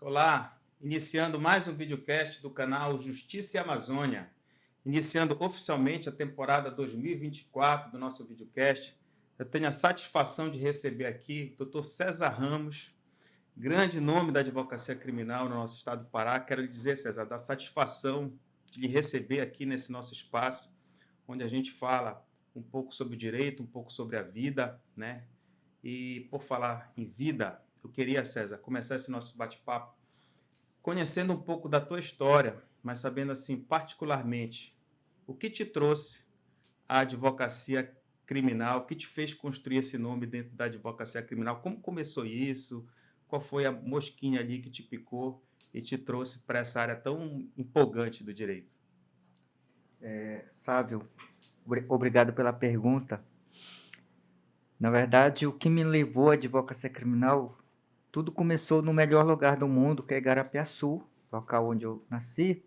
Olá, iniciando mais um videocast do canal Justiça e Amazônia, iniciando oficialmente a temporada 2024 do nosso videocast. Eu tenho a satisfação de receber aqui o Dr. César Ramos, grande nome da advocacia criminal no nosso estado do Pará. Quero lhe dizer, César, da satisfação de lhe receber aqui nesse nosso espaço, onde a gente fala um pouco sobre o direito, um pouco sobre a vida, né? E por falar em vida, eu queria, César, começar esse nosso bate-papo conhecendo um pouco da tua história, mas sabendo assim particularmente o que te trouxe à advocacia criminal, o que te fez construir esse nome dentro da advocacia criminal, como começou isso, qual foi a mosquinha ali que te picou e te trouxe para essa área tão empolgante do direito. Sávio, obrigado pela pergunta. Na verdade, o que me levou à advocacia criminal, tudo começou no melhor lugar do mundo, que é Igarapiaçu, local onde eu nasci.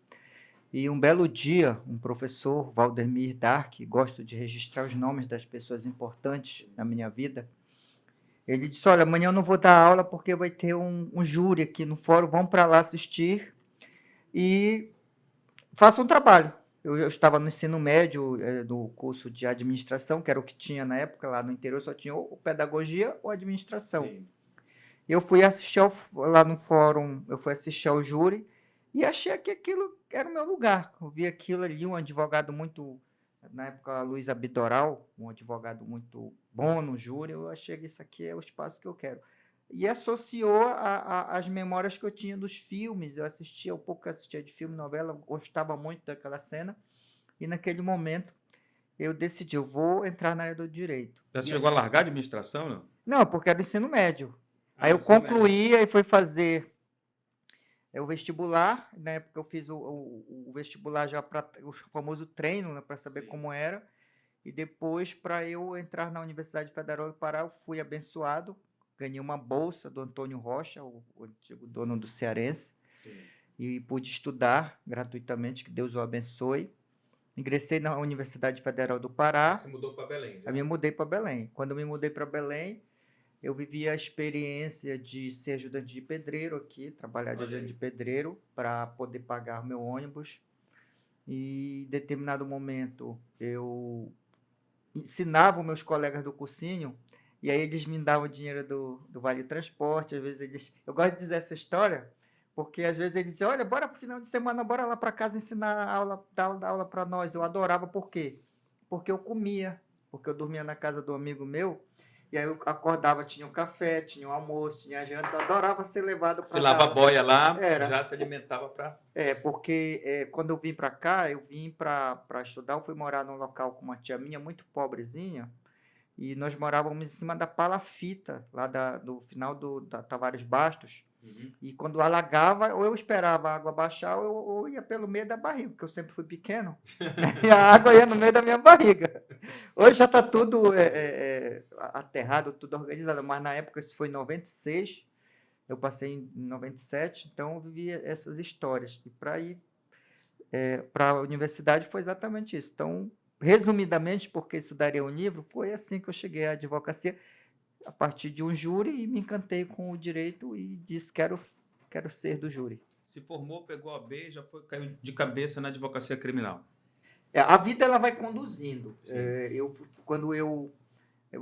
E um belo dia, um professor, Valdemir Dark, gosto de registrar os nomes das pessoas importantes na minha vida, ele disse, olha, amanhã eu não vou dar aula porque vai ter um júri aqui no fórum, vão para lá assistir e faça um trabalho. Eu estava no ensino médio, do curso de administração, que era o que tinha na época, lá no interior só tinha ou pedagogia ou administração. Sim. Eu fui assistir lá no fórum, eu fui assistir ao júri e achei que aquilo era o meu lugar. Eu vi aquilo ali, um advogado muito, na época, Luiz Abdoral, um advogado muito bom no júri, eu achei que isso aqui é o espaço que eu quero. E associou as memórias que eu tinha dos filmes, eu assistia, um pouco assistia de filme, novela, gostava muito daquela cena, e naquele momento eu decidi, eu vou entrar na área do direito. Já E chegou a aí, largar a administração, não? não, porque era o ensino médio. Ah, Aí no eu ensino médio. concluí, aí foi fazer o vestibular, na época eu fiz o vestibular já para o famoso treino, né, para saber Sim. como era, e depois, para eu entrar na Universidade Federal do Pará, eu fui abençoado, ganhei uma bolsa do Antônio Rocha, o antigo dono do Cearense, Sim. e pude estudar gratuitamente, que Deus o abençoe. Ingressei na Universidade Federal do Aí Pará, se mudou para Belém aí me já. mudei para Belém. Quando eu me mudei para Belém, eu vivi a experiência de ser ajudante de pedreiro aqui, trabalhar de Olha ajudante de aí. pedreiro para poder pagar o meu ônibus. E em determinado momento eu ensinava os meus colegas do cursinho, e aí eles me davam dinheiro do Vale Transporte, às vezes eles... Eu gosto de dizer essa história, porque às vezes eles diziam, olha, bora pro final de semana, bora lá para casa ensinar a aula, dar aula para nós. Eu adorava, por quê? Porque eu comia, porque eu dormia na casa do amigo meu, e aí eu acordava, tinha um café, tinha um almoço, tinha a janta, eu adorava ser levado para dar Filava a aula. boia lá, Era, já se alimentava para... porque quando eu vim para cá, eu vim para estudar, eu fui morar num local com uma tia minha muito pobrezinha, e nós morávamos em cima da palafita, lá do final da Tavares Bastos, Uhum. e quando alagava, ou eu esperava a água baixar, ou eu ia pelo meio da barriga, porque eu sempre fui pequeno, né? E a água ia no meio da minha barriga. Hoje já está tudo aterrado, tudo organizado, mas na época, isso foi em 96, eu passei em 97, então eu vivi essas histórias. E para ir para a universidade foi exatamente isso. Então, resumidamente, porque isso daria um livro, foi assim que eu cheguei à advocacia, a partir de um júri, e me encantei com o direito e disse quero ser do júri. Se formou, pegou a B, já foi, caiu de cabeça na advocacia criminal. A vida ela vai conduzindo. Sim.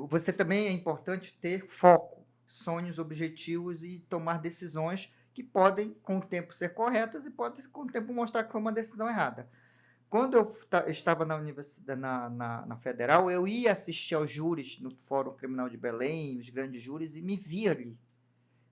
Você também é importante ter foco, sonhos, objetivos e tomar decisões que podem, com o tempo, ser corretas e podem, com o tempo, mostrar que foi uma decisão errada. Quando eu estava na universidade, na Federal, eu ia assistir aos júris no Fórum Criminal de Belém, os grandes júris, e me via ali.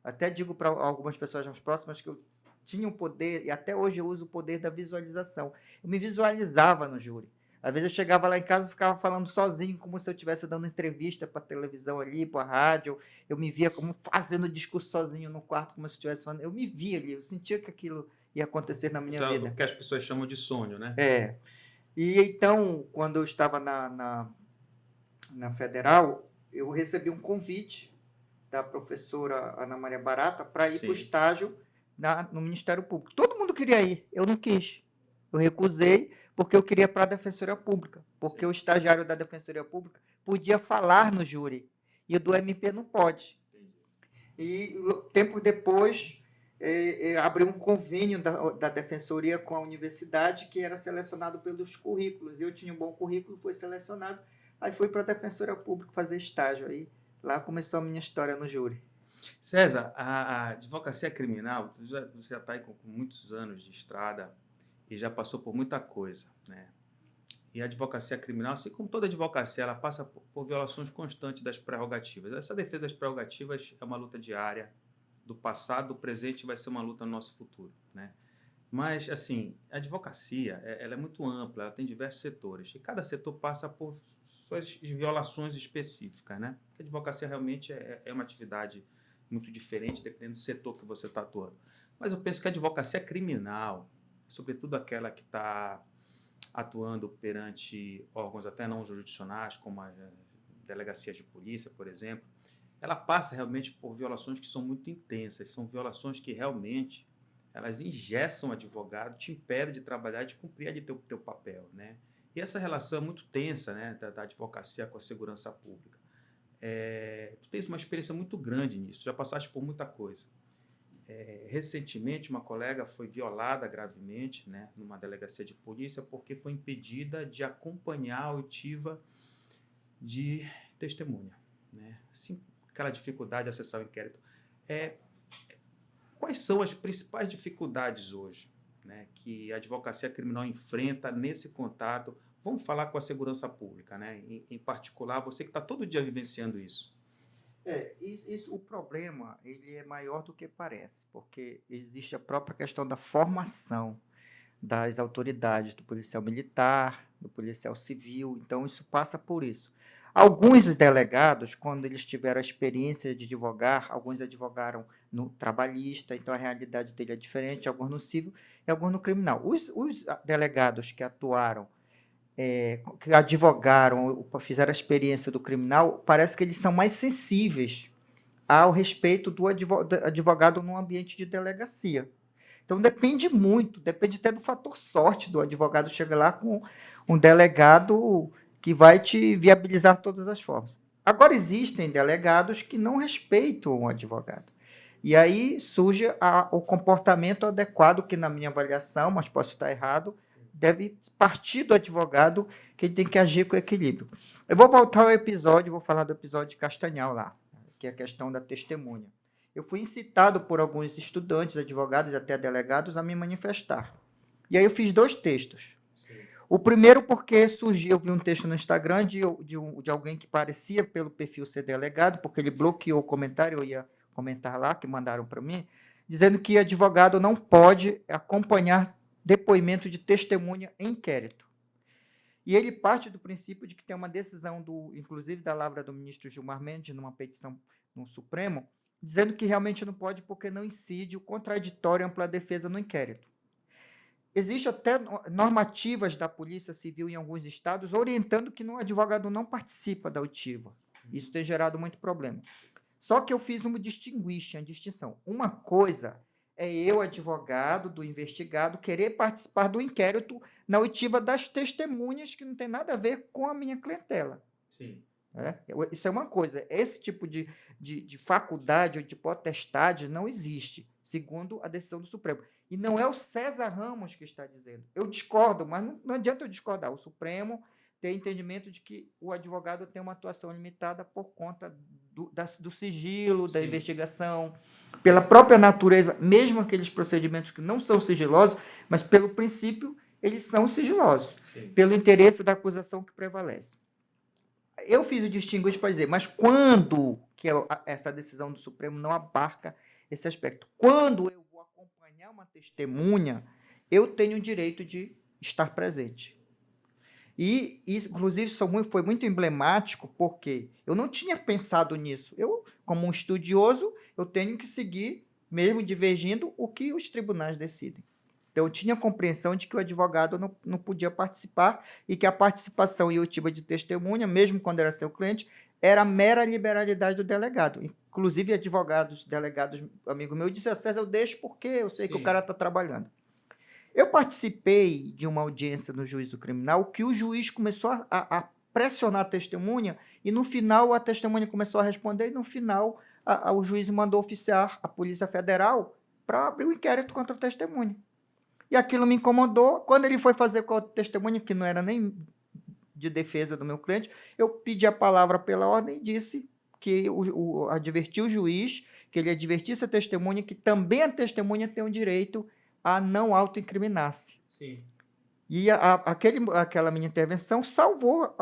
Até digo para algumas pessoas mais próximas que eu tinha o poder, e até hoje eu uso o poder da visualização. Eu me visualizava no júri. Às vezes eu chegava lá em casa e ficava falando sozinho, como se eu estivesse dando entrevista para a televisão ali, para a rádio. Eu me via como fazendo discurso sozinho no quarto, como se estivesse falando. Eu me via ali, eu sentia que aquilo ia acontecer na minha Isso é o vida. que as pessoas chamam de sonho, né? É. E então, quando eu estava na Federal, eu recebi um convite da professora Ana Maria Barata para ir para o Sim. estágio no Ministério Público. Todo mundo queria ir, eu não quis. Eu recusei porque eu queria para a Defensoria Pública, porque Sim. o estagiário da Defensoria Pública podia falar no júri, e o do MP não pode. Entendi. E tempo depois, abriu um convênio da defensoria com a universidade que era selecionado pelos currículos. Eu tinha um bom currículo, fui selecionado, aí fui para a Defensoria Pública fazer estágio. Aí lá começou a minha história no júri. César, a advocacia criminal, você já está aí com muitos anos de estrada e já passou por muita coisa, né? E a advocacia criminal, assim como toda advocacia, ela passa por violações constantes das prerrogativas. Essa defesa das prerrogativas é uma luta diária do passado, do presente, e vai ser uma luta no nosso futuro, né? Mas, assim, a advocacia, ela é muito ampla, ela tem diversos setores, e cada setor passa por suas violações específicas, né? Porque a advocacia realmente é uma atividade muito diferente, dependendo do setor que você está atuando. Mas eu penso que a advocacia criminal, sobretudo aquela que está atuando perante órgãos até não jurisdicionais, como as delegacias de polícia, por exemplo, ela passa realmente por violações que são muito intensas, são violações que realmente elas engessam o advogado, te impedem de trabalhar, de cumprir ali teu papel, né? E essa relação é muito tensa, né, da advocacia com a segurança pública. Tu tens uma experiência muito grande nisso, já passaste por muita coisa. Recentemente, uma colega foi violada gravemente, né, numa delegacia de polícia porque foi impedida de acompanhar a oitiva de testemunha, né? Assim, aquela dificuldade de acessar o inquérito. Quais são as principais dificuldades hoje, né, que a advocacia criminal enfrenta nesse contato? Vamos falar com a segurança pública, né? Em particular, você que está todo dia vivenciando isso. O problema ele é maior do que parece, porque existe a própria questão da formação das autoridades, do policial militar, do policial civil, então isso passa por isso. Alguns delegados, quando eles tiveram a experiência de advogar, alguns advogaram no trabalhista, então a realidade dele é diferente, alguns no civil e alguns no criminal. Os delegados que atuaram, que advogaram, fizeram a experiência do criminal, parece que eles são mais sensíveis ao respeito do advogado no ambiente de delegacia. Então depende muito, depende até do fator sorte do advogado chegar lá com um delegado que vai te viabilizar todas as formas. Agora existem delegados que não respeitam o advogado. E aí surge o comportamento adequado, que na minha avaliação, mas posso estar errado, deve partir do advogado, que ele tem que agir com equilíbrio. Eu vou voltar ao episódio, vou falar do episódio de Castanhal lá, que é a questão da testemunha. Eu fui incitado por alguns estudantes, advogados e até delegados a me manifestar. E aí eu fiz 2 textos. O primeiro porque surgiu, eu vi um texto no Instagram de alguém que parecia pelo perfil ser delegado, porque ele bloqueou o comentário, eu ia comentar lá, que mandaram para mim, dizendo que advogado não pode acompanhar depoimento de testemunha em inquérito. E ele parte do princípio de que tem uma decisão, inclusive da lavra do ministro Gilmar Mendes, numa petição no Supremo, dizendo que realmente não pode porque não incide o contraditório e ampla defesa no inquérito. Existem até normativas da Polícia Civil em alguns estados orientando que o advogado não participa da oitiva. Isso tem gerado muito problema. Só que eu fiz uma distinção. Uma coisa é eu, advogado do investigado, querer participar do inquérito na oitiva das testemunhas, que não tem nada a ver com a minha clientela. Sim. Isso é uma coisa. Esse tipo de faculdade ou de potestade não existe, segundo a decisão do Supremo. E não é o César Ramos que está dizendo. Eu discordo, mas não adianta eu discordar. O Supremo tem entendimento de que o advogado tem uma atuação limitada por conta do sigilo, da investigação, pela própria natureza, mesmo aqueles procedimentos que não são sigilosos, mas pelo princípio, eles são sigilosos, pelo interesse da acusação que prevalece. Eu fiz o distinguir para dizer, mas quando que essa decisão do Supremo não abarca esse aspecto? Quando eu vou acompanhar uma testemunha, eu tenho o direito de estar presente. E isso, inclusive, foi muito emblemático, porque eu não tinha pensado nisso. Eu, como um estudioso, eu tenho que seguir, mesmo divergindo, o que os tribunais decidem. Então, eu tinha compreensão de que o advogado não podia participar e que a participação em oitiva de testemunha, mesmo quando era seu cliente, era mera liberalidade do delegado. Inclusive, advogados, delegados, amigo meu, disse: César, eu deixo porque eu sei que o cara está trabalhando. Eu participei de uma audiência no juízo criminal que o juiz começou a pressionar a testemunha e, no final, a testemunha começou a responder e, no final, o juiz mandou oficiar a Polícia Federal para abrir o inquérito contra a testemunha. E aquilo me incomodou. Quando ele foi fazer com a testemunha, que não era nem de defesa do meu cliente, eu pedi a palavra pela ordem e disse que adverti o juiz, que ele advertisse a testemunha, que também a testemunha tem o direito a não autoincriminar-se. Sim. E aquela minha intervenção salvou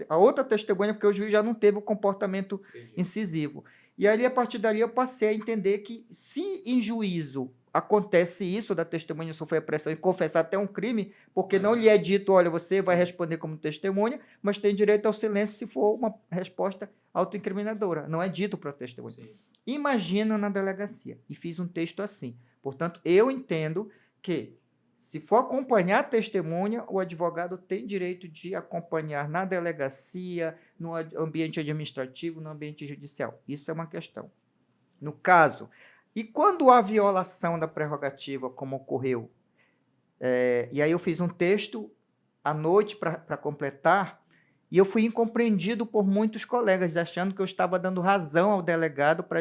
a outra testemunha, porque o juiz já não teve o comportamento incisivo. E ali, a partir dali, eu passei a entender que, se em juízo acontece isso, da testemunha sofrer a pressão e confessar até um crime, porque não lhe é dito, olha, você vai responder como testemunha, mas tem direito ao silêncio se for uma resposta autoincriminadora. Não é dito para a testemunha. Sim. Imagina na delegacia. E fiz um texto assim. Portanto, eu entendo que, se for acompanhar a testemunha, o advogado tem direito de acompanhar na delegacia, no ambiente administrativo, no ambiente judicial. Isso é uma questão. No caso, e quando há violação da prerrogativa, como ocorreu? E aí eu fiz um texto à noite para completar, e eu fui incompreendido por muitos colegas, achando que eu estava dando razão ao delegado para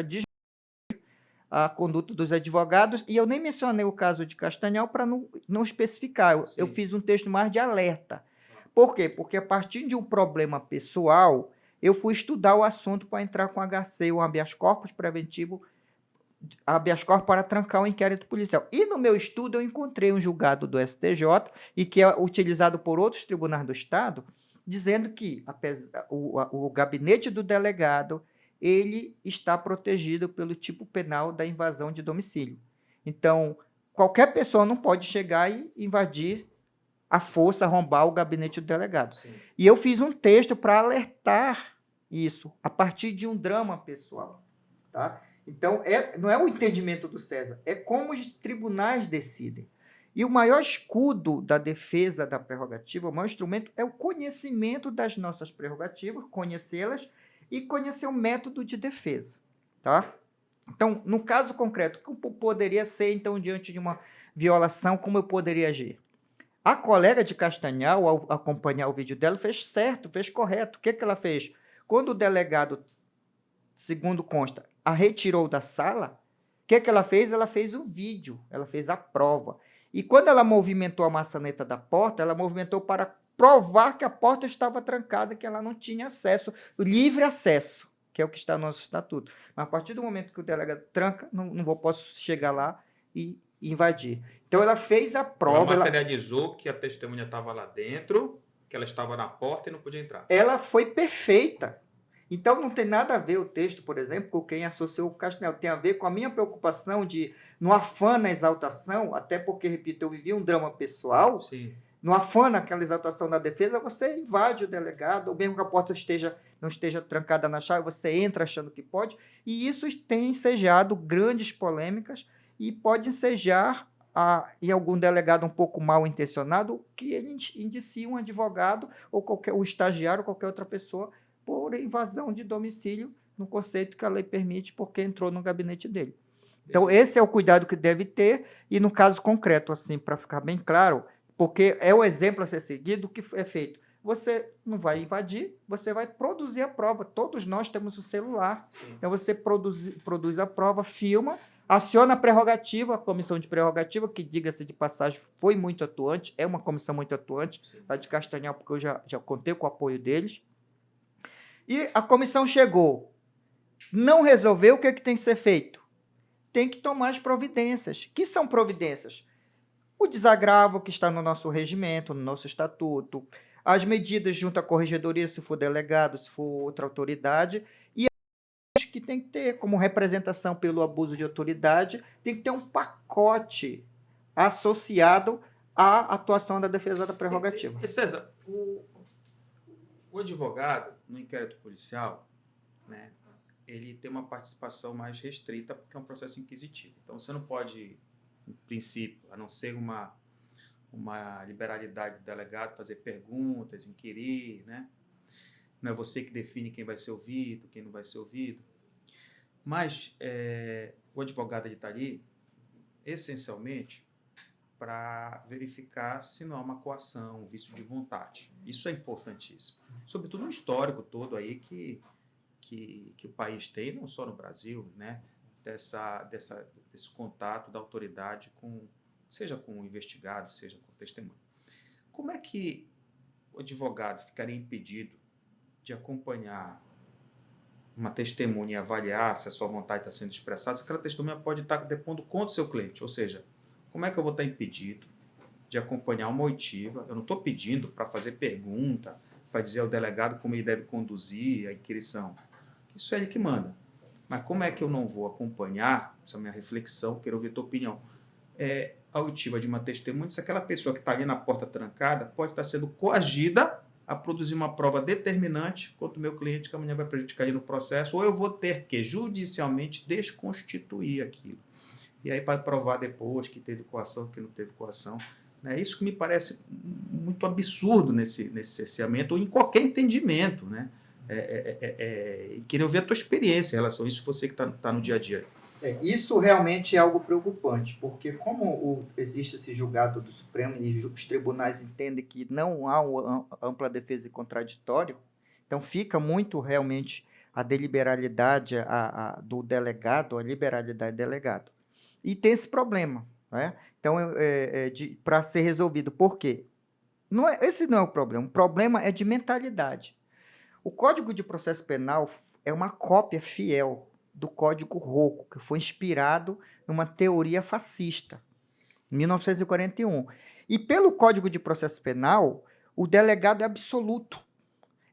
a conduta dos advogados, e eu nem mencionei o caso de Castanhal para não especificar. Eu fiz um texto mais de alerta. Por quê? Porque, a partir de um problema pessoal, eu fui estudar o assunto para entrar com HC, um habeas corpus preventivo, habeas corpus para trancar o inquérito policial. E no meu estudo eu encontrei um julgado do STJ, e que é utilizado por outros tribunais do Estado, dizendo que o gabinete do delegado ele está protegido pelo tipo penal da invasão de domicílio. Então, qualquer pessoa não pode chegar e invadir à força, arrombar o gabinete do delegado. Sim. E eu fiz um texto para alertar isso, a partir de um drama pessoal. Tá? Então, não é o entendimento do César, é como os tribunais decidem. E o maior escudo da defesa da prerrogativa, o maior instrumento, é o conhecimento das nossas prerrogativas, conhecê-las, e conhecer o método de defesa, tá? Então, no caso concreto, como poderia ser, então, diante de uma violação, como eu poderia agir? A colega de Castanhal, ao acompanhar o vídeo dela, fez certo, fez correto. O que ela fez? Quando o delegado, segundo consta, a retirou da sala, o que ela fez? Ela fez o vídeo, ela fez a prova. E quando ela movimentou a maçaneta da porta, ela movimentou para provar que a porta estava trancada, que ela não tinha acesso, livre acesso, que é o que está no nosso estatuto. Mas, a partir do momento que o delegado tranca, não posso chegar lá e invadir. Então, ela fez a prova. Ela materializou que a testemunha estava lá dentro, que ela estava na porta e não podia entrar. Ela foi perfeita. Então, não tem nada a ver o texto, por exemplo, com quem associou o Castanhal. Tem a ver com a minha preocupação de, no afã na exaltação, até porque, repito, eu vivi um drama pessoal. Sim. No afã naquela exaltação da defesa, você invade o delegado, ou mesmo que a porta não esteja trancada na chave, você entra achando que pode, e isso tem ensejado grandes polêmicas e pode ensejar em algum delegado um pouco mal intencionado, que ele indicia um advogado ou o estagiário ou qualquer outra pessoa por invasão de domicílio, no conceito que a lei permite, porque entrou no gabinete dele. Então, esse é o cuidado que deve ter, e no caso concreto, assim, para ficar bem claro, porque é o exemplo a ser seguido, o que é feito. Você não vai invadir, você vai produzir a prova. Todos nós temos o celular. Sim. Então, você produz a prova, filma, aciona a prerrogativa, a comissão de prerrogativa, que, diga-se de passagem, foi muito atuante, é uma comissão muito atuante, tá, de Castanhal, porque eu já contei com o apoio deles. E a comissão chegou, não resolveu, o que tem que ser feito? Tem que tomar as providências. Que são providências? O desagravo que está no nosso regimento, no nosso estatuto, as medidas junto à corregedoria, se for delegado, se for outra autoridade, e as que tem que ter, como representação pelo abuso de autoridade, tem que ter um pacote associado à atuação da defesa da prerrogativa. E César, o advogado, no inquérito policial, né, ele tem uma participação mais restrita, porque é um processo inquisitivo. Então, você não pode, no princípio, a não ser uma liberalidade do delegado, fazer perguntas, inquirir, né? Não é você que define quem vai ser ouvido, quem não vai ser ouvido. Mas o advogado está ali, essencialmente, para verificar se não há uma coação, um vício de vontade. Isso é importantíssimo. Sobretudo no histórico todo aí que o país tem, não só no Brasil, né? desse contato da autoridade seja com o investigado, seja com o testemunho. Como é que o advogado ficaria impedido de acompanhar uma testemunha e avaliar se a sua vontade está sendo expressada, se aquela testemunha pode estar depondo contra o seu cliente? Ou seja, como é que eu vou estar impedido de acompanhar uma oitiva? Eu não estou pedindo para fazer pergunta, para dizer ao delegado como ele deve conduzir a inquirição. Isso é ele que manda. Mas como é que eu não vou acompanhar, essa é a minha reflexão, quero ouvir a tua opinião, a oitiva de uma testemunha, se aquela pessoa que está ali na porta trancada pode estar sendo coagida a produzir uma prova determinante contra o meu cliente, que amanhã vai prejudicar ele no processo, ou eu vou ter que judicialmente desconstituir aquilo. E aí para provar depois que teve coação, que não teve coação. Né? Isso que me parece muito absurdo nesse cerceamento, ou em qualquer entendimento. Né? Queria ouvir a tua experiência em relação a isso, você que está no dia a dia. Isso realmente é algo preocupante, porque como existe esse julgado do Supremo e os tribunais entendem que não há uma ampla defesa e contraditório, então fica muito realmente a deliberalidade do delegado, a liberalidade do delegado. E tem esse problema, né? Então, para ser resolvido, por quê? Esse não é o problema é de mentalidade. O Código de Processo Penal é uma cópia fiel do Código Rocco, que foi inspirado numa teoria fascista, em 1941. E pelo Código de Processo Penal, o delegado é absoluto.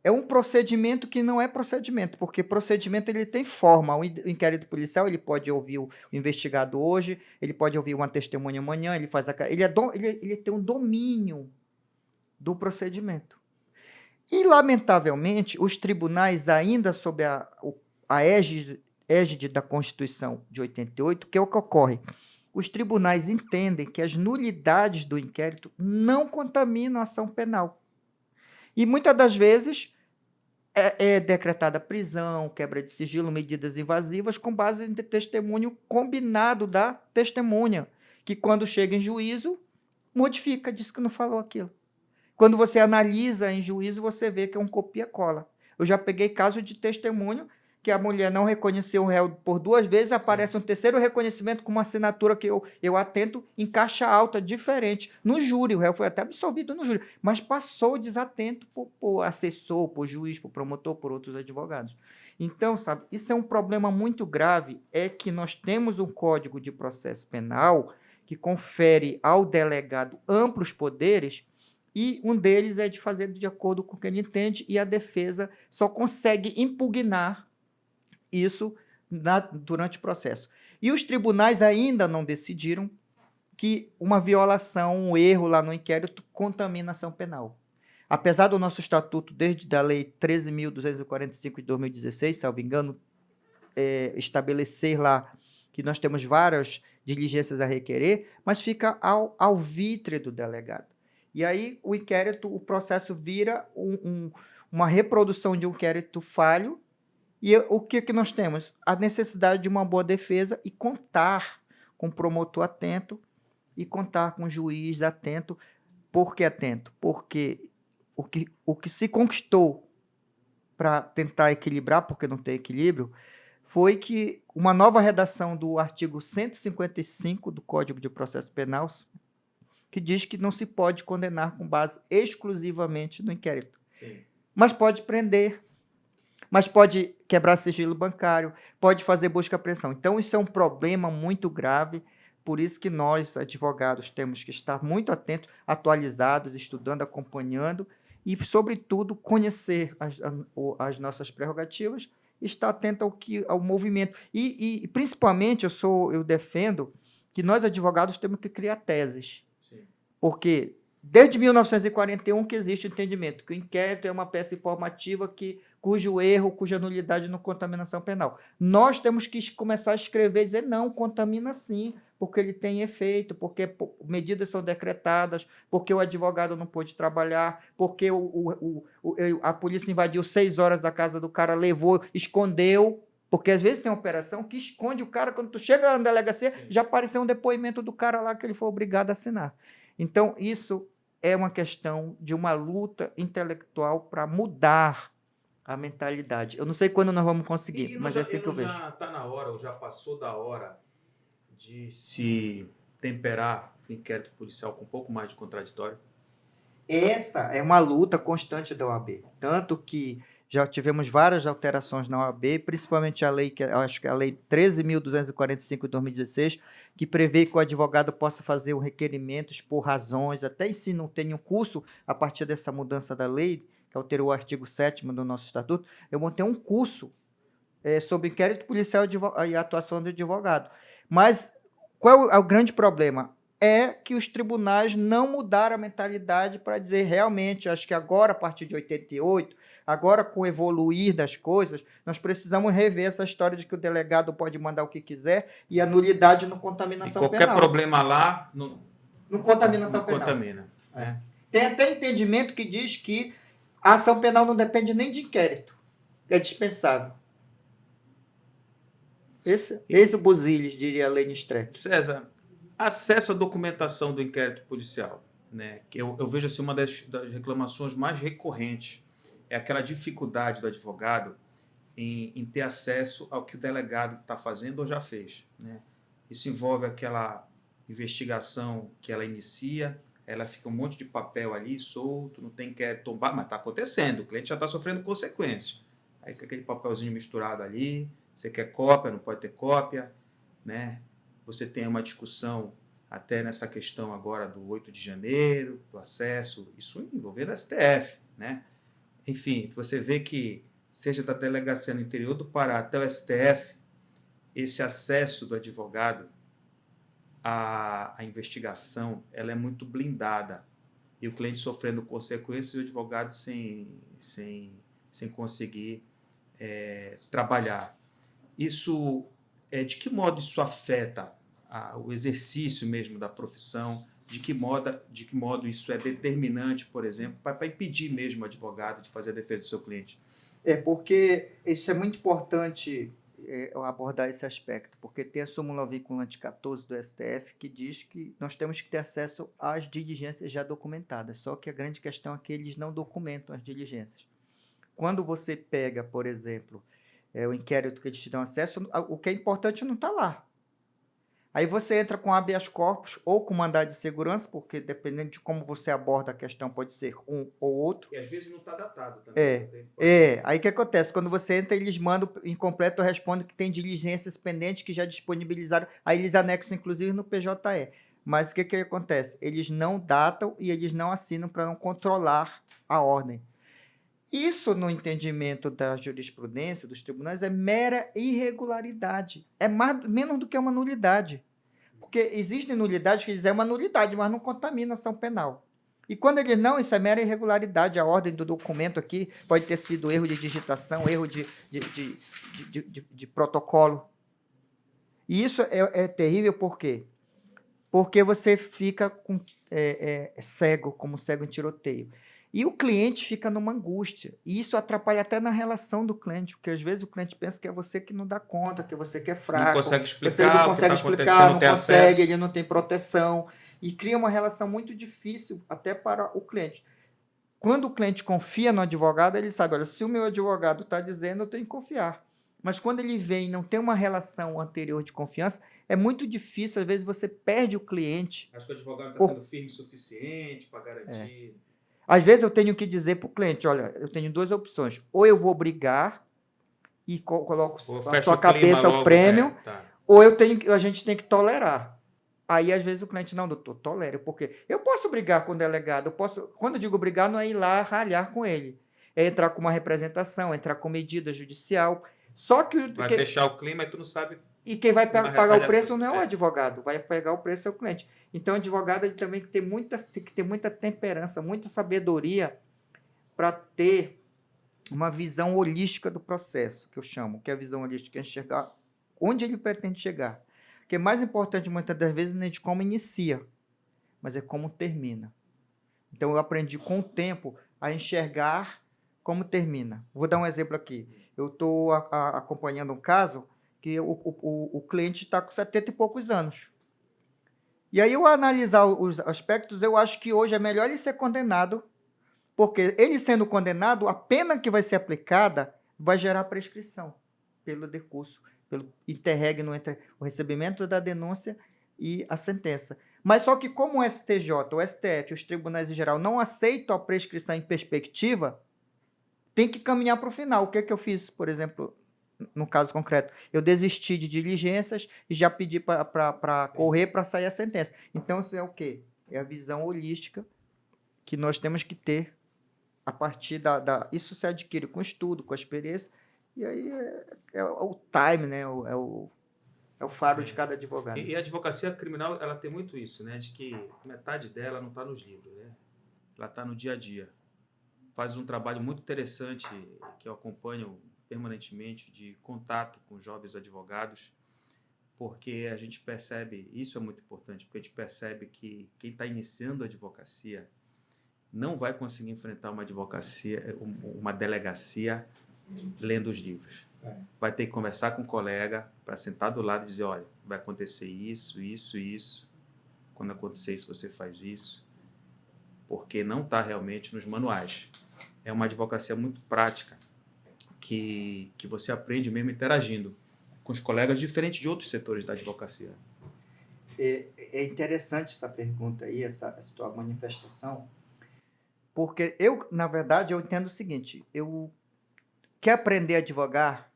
É um procedimento que não é procedimento, porque procedimento ele tem forma. O inquérito policial ele pode ouvir o investigado hoje, ele pode ouvir uma testemunha amanhã, ele tem um domínio do procedimento. E, lamentavelmente, os tribunais, ainda sob a égide da Constituição de 88, que é o que ocorre? Os tribunais entendem que as nulidades do inquérito não contaminam a ação penal. E, muitas das vezes, é decretada prisão, quebra de sigilo, medidas invasivas com base em testemunho combinado da testemunha, que, quando chega em juízo, modifica, diz que não falou aquilo. Quando você analisa em juízo, você vê que é um copia-cola. Eu já peguei caso de testemunho que a mulher não reconheceu o réu por 2 vezes, aparece um terceiro reconhecimento com uma assinatura que eu atento em caixa alta, diferente. No júri, o réu foi até absolvido no júri, mas passou desatento por assessor, por juiz, por promotor, por outros advogados. Então, sabe, isso é um problema muito grave, é que nós temos um Código de Processo Penal que confere ao delegado amplos poderes, e um deles é de fazer de acordo com o que ele entende, e a defesa só consegue impugnar isso durante o processo. E os tribunais ainda não decidiram que uma violação, um erro lá no inquérito contamina a ação penal. Apesar do nosso estatuto, desde a Lei 13.245 de 2016, salvo engano, estabelecer lá que nós temos várias diligências a requerer, mas fica ao vitre do delegado. E aí o processo vira uma reprodução de um inquérito falho, e o que nós temos? A necessidade de uma boa defesa e contar com o promotor atento e contar com o juiz atento. Por que atento? Porque o que se conquistou para tentar equilibrar, porque não tem equilíbrio, foi que uma nova redação do artigo 155 do Código de Processo Penal, que diz que não se pode condenar com base exclusivamente no inquérito. Sim. Mas pode prender, mas pode quebrar sigilo bancário, pode fazer busca e apreensão. Então, isso é um problema muito grave, por isso que nós, advogados, temos que estar muito atentos, atualizados, estudando, acompanhando, e, sobretudo, conhecer as nossas prerrogativas, estar atento ao movimento. E principalmente, eu defendo que nós, advogados, temos que criar teses. Porque desde 1941 que existe o entendimento que o inquérito é uma peça informativa cujo erro, cuja nulidade não contamina a ação penal. Nós temos que começar a escrever e dizer, não, contamina sim, porque ele tem efeito, porque medidas são decretadas, porque o advogado não pôde trabalhar, porque a polícia invadiu 6 horas da casa do cara, levou, escondeu. Porque às vezes tem uma operação que esconde o cara, quando tu chega na delegacia, sim, já apareceu um depoimento do cara lá que ele foi obrigado a assinar. Então, isso é uma questão de uma luta intelectual para mudar a mentalidade. Eu não sei quando nós vamos conseguir, mas é assim que eu vejo. Já está na hora, ou já passou da hora, de se temperar o inquérito policial com um pouco mais de contraditório? Essa é uma luta constante da OAB, tanto que já tivemos várias alterações na OAB, principalmente a lei, que eu acho que é a Lei 13.245 de 2016, que prevê que o advogado possa fazer o requerimentos por razões, até se não tem um curso, a partir dessa mudança da lei, que alterou o artigo 7º do nosso estatuto, eu montei um curso sobre inquérito policial e atuação do advogado. Mas qual é o grande problema? É que os tribunais não mudaram a mentalidade para dizer realmente, acho que agora, a partir de 88, agora com o evoluir das coisas, nós precisamos rever essa história de que o delegado pode mandar o que quiser e a nulidade não E contaminação qualquer penal. problema lá Não contaminação não penal. contamina. Né? Tem até entendimento que diz que a ação penal não depende nem de inquérito, é dispensável. Esse o Buziles, diria a Lene Streck. César, acesso à documentação do inquérito policial, né? Que eu vejo assim, uma das reclamações mais recorrentes é aquela dificuldade do advogado em ter acesso ao que o delegado está fazendo ou já fez. Né? Isso envolve aquela investigação que ela inicia, ela fica um monte de papel ali solto, não tem inquérito, mas está acontecendo, o cliente já está sofrendo consequências. Aí fica aquele papelzinho misturado ali, você quer cópia, não pode ter cópia, né? Você tem uma discussão até nessa questão agora do 8 de janeiro, do acesso, isso envolvendo a STF, né? Enfim, você vê que, seja da delegacia no interior do Pará até o STF, esse acesso do advogado à investigação, ela é muito blindada. E o cliente sofrendo consequências e o advogado sem conseguir trabalhar. Isso, de que modo isso afeta o exercício mesmo da profissão? De que modo isso é determinante, por exemplo, para impedir mesmo o advogado de fazer a defesa do seu cliente? Porque isso é muito importante abordar esse aspecto, porque tem a súmula vinculante 14 do STF que diz que nós temos que ter acesso às diligências já documentadas, só que a grande questão é que eles não documentam as diligências. Quando você pega, por exemplo, o inquérito que eles te dão acesso, o que é importante não está lá. Aí você entra com habeas corpus ou com mandado de segurança, porque dependendo de como você aborda a questão, pode ser um ou outro. E às vezes não está datado também. Aí o que acontece? Quando você entra, eles mandam incompleto, responde que tem diligências pendentes que já disponibilizaram. Aí eles anexam, inclusive, no PJE. Mas o que acontece? Eles não datam e eles não assinam para não controlar a ordem. Isso, no entendimento da jurisprudência, dos tribunais, é mera irregularidade. É menos do que uma nulidade. Porque existem nulidades que dizem uma nulidade, mas não contamina a ação penal. E quando eles não, isso é mera irregularidade. A ordem do documento aqui pode ter sido erro de digitação, erro de protocolo. E isso é terrível por quê? Porque você fica cego, como cego em tiroteio. E o cliente fica numa angústia. E isso atrapalha até na relação do cliente, porque às vezes o cliente pensa que é você que não dá conta, que é você que é fraco. Não consegue explicar, você não consegue explicar, não consegue, acesso. ele não tem proteção. E cria uma relação muito difícil até para o cliente. Quando o cliente confia no advogado, ele sabe, olha, se o meu advogado está dizendo, eu tenho que confiar. Mas quando ele vem e não tem uma relação anterior de confiança, é muito difícil, às vezes você perde o cliente. Acho que o advogado está sendo firme o suficiente para garantir. Às vezes eu tenho que dizer para o cliente, olha, eu tenho duas opções. Ou eu vou brigar e coloco a sua cabeça o prêmio, ou a gente tem que tolerar. Aí, às vezes, o cliente, não, doutor, tolere, porque eu posso brigar com o delegado, quando eu digo brigar, não é ir lá ralhar com ele, é entrar com uma representação, entrar com medida judicial, só que... Vai fechar o clima e tu não sabe... E quem vai pagar o preço não é o advogado, vai pagar o preço é o cliente. Então, o advogado ele também tem que ter muita temperança, muita sabedoria para ter uma visão holística do processo, que eu chamo, que é a visão holística, é enxergar onde ele pretende chegar. Porque mais importante, muitas das vezes, não é de como inicia, mas é como termina. Então, eu aprendi com o tempo a enxergar como termina. Vou dar um exemplo aqui. Eu estou acompanhando um caso que o cliente está com 70 e poucos anos. E aí, eu analisar os aspectos, eu acho que hoje é melhor ele ser condenado, porque ele sendo condenado, a pena que vai ser aplicada vai gerar prescrição pelo decurso pelo interregno entre o recebimento da denúncia e a sentença. Mas só que como o STJ, o STF, os tribunais em geral não aceitam a prescrição em perspectiva, tem que caminhar para o final. O que é que eu fiz, por exemplo, no caso concreto? Eu desisti de diligências e já pedi para correr para sair a sentença. Então, isso é o quê? É a visão holística que nós temos que ter a partir isso se adquire com estudo, com a experiência, e aí é o time, né? É o faro de cada advogado. E a advocacia criminal, ela tem muito isso, né? De que metade dela não está nos livros, né? Ela está no dia a dia. Faz um trabalho muito interessante, que eu acompanho permanentemente, de contato com jovens advogados, porque a gente percebe, isso é muito importante, porque a gente percebe que quem está iniciando a advocacia não vai conseguir enfrentar uma delegacia lendo os livros. Vai ter que conversar com um colega para sentar do lado e dizer, olha, vai acontecer isso, isso, isso. Quando acontecer isso, você faz isso. Porque não está realmente nos manuais. É uma advocacia muito prática, que você aprende mesmo interagindo com os colegas, diferente de outros setores da advocacia. É interessante essa pergunta aí, essa tua manifestação, porque eu, na verdade, eu entendo o seguinte, quer aprender a advogar?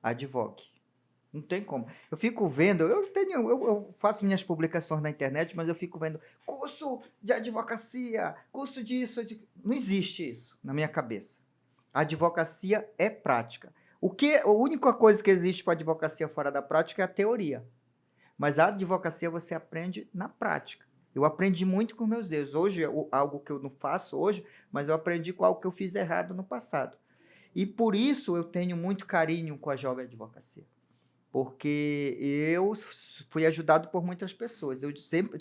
Advogue. Não tem como. Eu fico vendo, eu faço minhas publicações na internet, mas eu fico vendo curso de advocacia, curso disso. Não existe isso na minha cabeça. A advocacia é prática. A única coisa que existe para a advocacia fora da prática é a teoria. Mas a advocacia você aprende na prática. Eu aprendi muito com meus erros. Hoje, algo que eu não faço hoje, mas eu aprendi com algo que eu fiz errado no passado. E por isso eu tenho muito carinho com a jovem advocacia. Porque eu fui ajudado por muitas pessoas. Eu sempre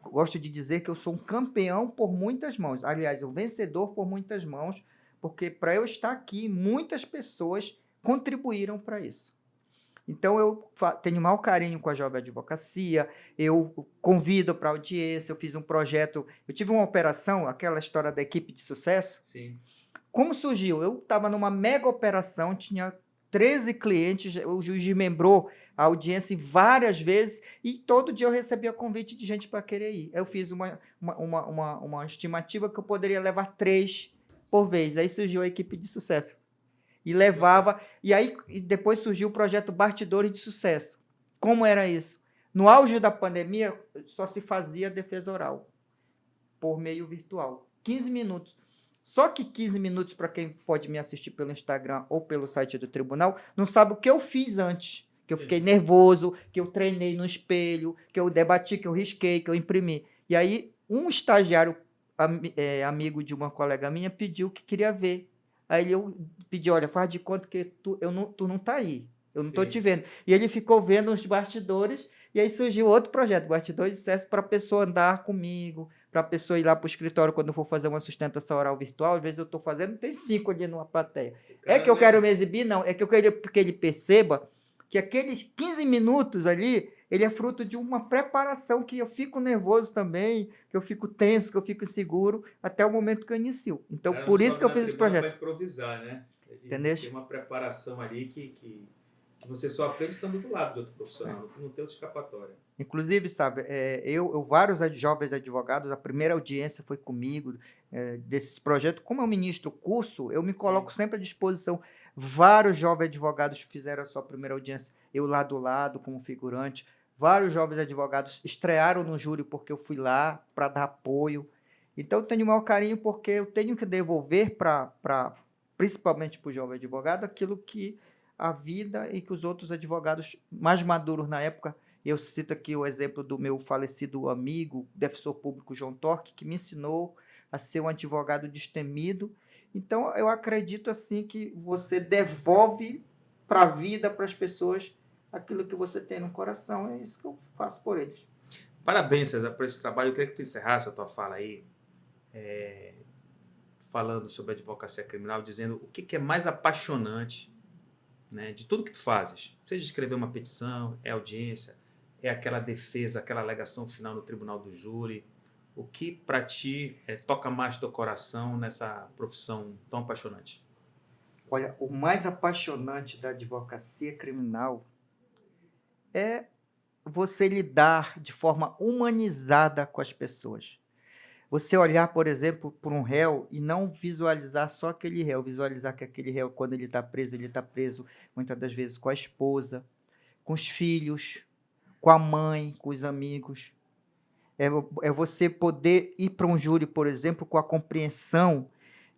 gosto de dizer que eu sou um campeão por muitas mãos. Aliás, um vencedor por muitas mãos, porque para eu estar aqui, muitas pessoas contribuíram para isso. Então, eu tenho o maior carinho com a jovem advocacia, eu convido para audiência, eu fiz um projeto, eu tive uma operação, aquela história da equipe de sucesso. Sim. Como surgiu? Eu estava numa mega operação, tinha 13 clientes, o juiz desmembrou a audiência várias vezes e todo dia eu recebia convite de gente para querer ir. Eu fiz uma estimativa que eu poderia levar 3 por vez. Aí surgiu a equipe de sucesso. E levava. E depois surgiu o projeto Bastidores de Sucesso. Como era isso? No auge da pandemia, só se fazia defesa oral por meio virtual. 15 minutos. Só que 15 minutos, para quem pode me assistir pelo Instagram ou pelo site do tribunal, não sabe o que eu fiz antes. Que eu fiquei nervoso, que eu treinei no espelho, que eu debati, que eu risquei, que eu imprimi. E aí, um estagiário amigo de uma colega minha pediu que queria ver. Aí eu pedi, olha, faz de conta que tu não tá aí. Eu não estou te vendo. E ele ficou vendo os bastidores, e aí surgiu outro projeto, Bastidores de Sucesso, para a pessoa andar comigo, para a pessoa ir lá para o escritório quando eu for fazer uma sustentação oral virtual. Às vezes eu estou fazendo, tem 5 ali numa plateia. É que eu quero me exibir? Não. É que eu quero que ele perceba que aqueles 15 minutos ali, ele é fruto de uma preparação que eu fico nervoso também, que eu fico tenso, que eu fico inseguro, até o momento que eu inicio. Então, por isso que eu fiz esse projeto. Para improvisar, né? Entendeu? Tem uma preparação ali que você só aprende estando do lado do outro profissional, não tem outra escapatória. Inclusive, sabe, vários jovens advogados, a primeira audiência foi comigo, desse projeto. Como eu ministro o curso, eu me coloco sempre à disposição. Vários jovens advogados fizeram a sua primeira audiência, eu lá do lado, como figurante. Vários jovens advogados estrearam no júri porque eu fui lá para dar apoio. Então, eu tenho o maior carinho porque eu tenho que devolver principalmente para o jovem advogado, aquilo que a vida e que os outros advogados mais maduros na época. Eu cito aqui o exemplo do meu falecido amigo, defensor público João Torque, que me ensinou a ser um advogado destemido. Então, eu acredito assim que você devolve para a vida, para as pessoas, aquilo que você tem no coração. É isso que eu faço por eles. Parabéns, César, por esse trabalho. Eu queria que tu encerrasse a tua fala aí, falando sobre a advocacia criminal, dizendo o que é mais apaixonante, né, de tudo que tu fazes. Seja escrever uma petição, é audiência, é aquela defesa, aquela alegação final no tribunal do júri. O que para ti toca mais teu coração nessa profissão tão apaixonante? Olha, o mais apaixonante da advocacia criminal é você lidar de forma humanizada com as pessoas. Você olhar, por exemplo, por um réu e não visualizar só aquele réu, visualizar que aquele réu, quando ele está preso muitas das vezes com a esposa, com os filhos, com a mãe, com os amigos. É você poder ir para um júri, por exemplo, com a compreensão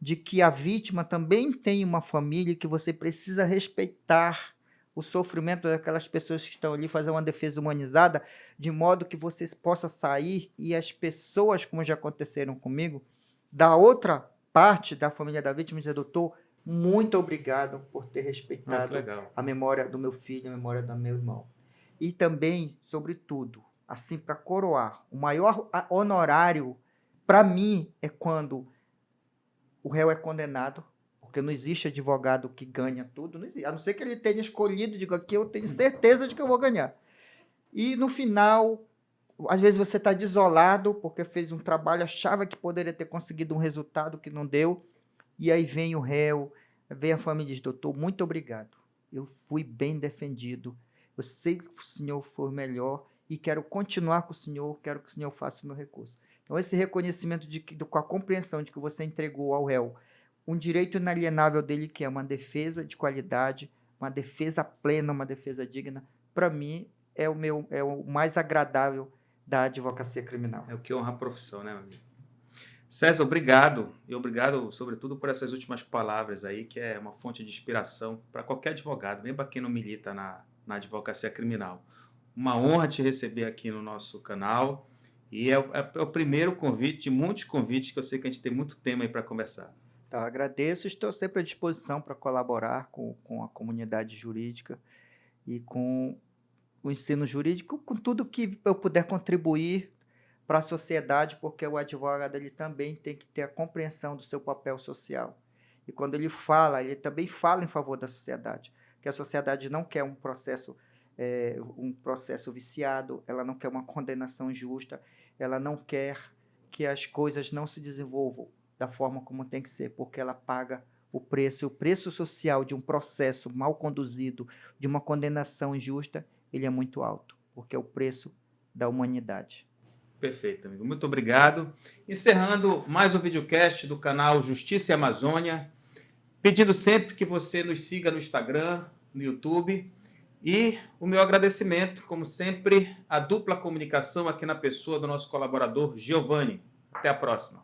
de que a vítima também tem uma família e que você precisa respeitar o sofrimento daquelas pessoas que estão ali, fazer uma defesa humanizada, de modo que você possa sair e as pessoas, como já aconteceram comigo, da outra parte da família da vítima, dizer: doutor, muito obrigado por ter Que respeitado legal. a memória do meu filho, a memória do meu irmão. E também, sobretudo, assim, para coroar, o maior honorário para mim é quando o réu é condenado, porque não existe advogado que ganha tudo, não existe, a não ser que ele tenha escolhido, digo aqui, eu tenho certeza de que eu vou ganhar. E no final, às vezes você está desolado porque fez um trabalho, achava que poderia ter conseguido um resultado que não deu, e aí vem o réu, vem a família e diz: doutor, muito obrigado, eu fui bem defendido, eu sei que o senhor foi melhor e quero continuar com o senhor, quero que o senhor faça o meu recurso. Então, esse reconhecimento com a compreensão de que você entregou ao réu um direito inalienável dele, que é uma defesa de qualidade, uma defesa plena, uma defesa digna, para mim é o mais agradável da advocacia criminal. É o que honra a profissão, né, meu amigo? César, obrigado. E obrigado, sobretudo, por essas últimas palavras aí, que é uma fonte de inspiração para qualquer advogado, nem para quem não milita na advocacia criminal. Uma honra te receber aqui no nosso canal. E é o primeiro convite de muitos convites que eu sei que a gente tem muito tema aí para conversar. Então, agradeço, estou sempre à disposição para colaborar com a comunidade jurídica e com o ensino jurídico, com tudo que eu puder contribuir para a sociedade, porque o advogado ele também tem que ter a compreensão do seu papel social. E quando ele também fala em favor da sociedade, que a sociedade não quer um processo viciado, ela não quer uma condenação injusta, ela não quer que as coisas não se desenvolvam da forma como tem que ser, porque ela paga o preço, e o preço social de um processo mal conduzido, de uma condenação injusta, ele é muito alto, porque é o preço da humanidade. Perfeito, amigo. Muito obrigado. Encerrando mais um videocast do canal Justiça e Amazônia. Pedindo sempre que você nos siga no Instagram, no YouTube. E o meu agradecimento, como sempre, à dupla comunicação aqui na pessoa do nosso colaborador Giovanni. Até a próxima.